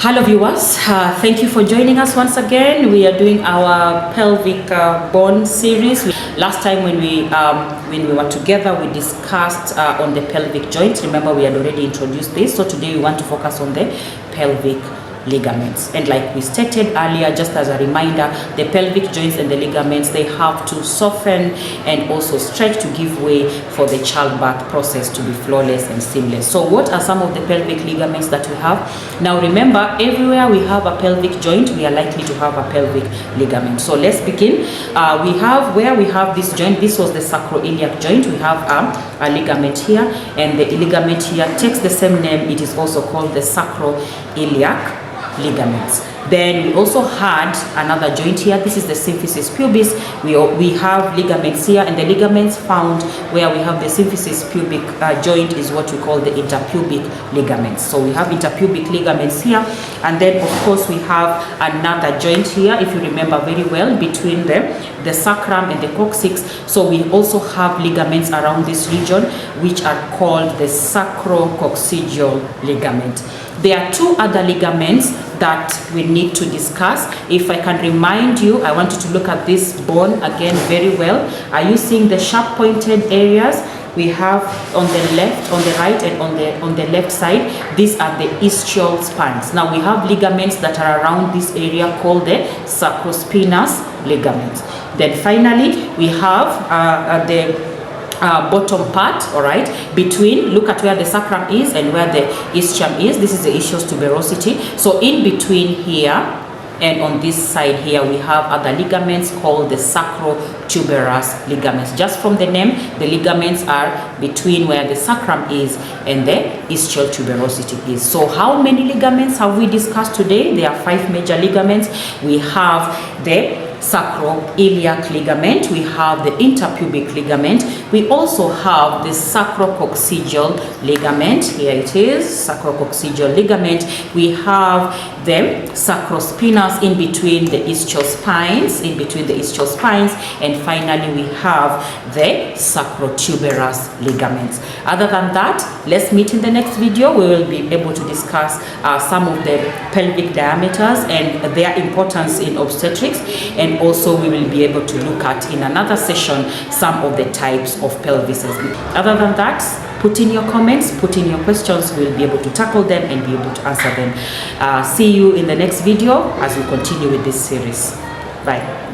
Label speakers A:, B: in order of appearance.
A: Hello viewers, thank you for joining us once again. We are doing our pelvic bone series. Last time when we were together, we discussed on the pelvic joint. Remember, we had already introduced this, so today we want to focus on the pelvic ligaments. And like we stated earlier, just as a reminder, the pelvic joints and the ligaments, they have to soften and also stretch to give way for the childbirth process to be flawless and seamless. So what are some of the pelvic ligaments that we have? Now remember, everywhere we have a pelvic joint, we are likely to have a pelvic ligament. So let's begin. We have this joint. This was the sacroiliac joint. We have a ligament here, and the ligament here takes the same name. It is also called the sacroiliac ligaments. Then we also had another joint here. This is the symphysis pubis. We have ligaments here, and the ligaments found where we have the symphysis pubic joint is what we call the interpubic ligaments. So we have interpubic ligaments here, and then of course we have another joint here, if you remember very well, between the sacrum and the coccyx. So we also have ligaments around this region, which are called the sacrococcygeal ligament. There are two other ligaments that we need to discuss. If I can remind you, I want you to look at this bone again very well. Are you seeing the sharp pointed areas? We have on the left, on the right, and on the left side, these are the ischial spines. Now we have ligaments that are around this area called the sacrospinous ligaments. Then finally, we have the bottom part, all right, between, look at where the sacrum is and where the ischium is. This is the ischius tuberosity. So in between here and on this side here, we have other ligaments called the sacrotuberous ligaments. Just from the name, the ligaments are between where the sacrum is and the ischial tuberosity is. So how many ligaments have we discussed today? There are 5 major ligaments. We have the sacroiliac ligament, we have the interpubic ligament, we also have the sacrococcygeal ligament. Here it is, sacrococcygeal ligament. We have the sacrospinous in between the ischial spines, and finally we have the sacrotuberous ligaments. Other than that, let's meet in the next video. We will be able to discuss some of the pelvic diameters and their importance in obstetrics, and also we will be able to look at in another session some of the types of pelvises. Other than that, put in your comments, put in your questions. We'll be able to tackle them and be able to answer them. See you in the next video as we continue with this series. Bye.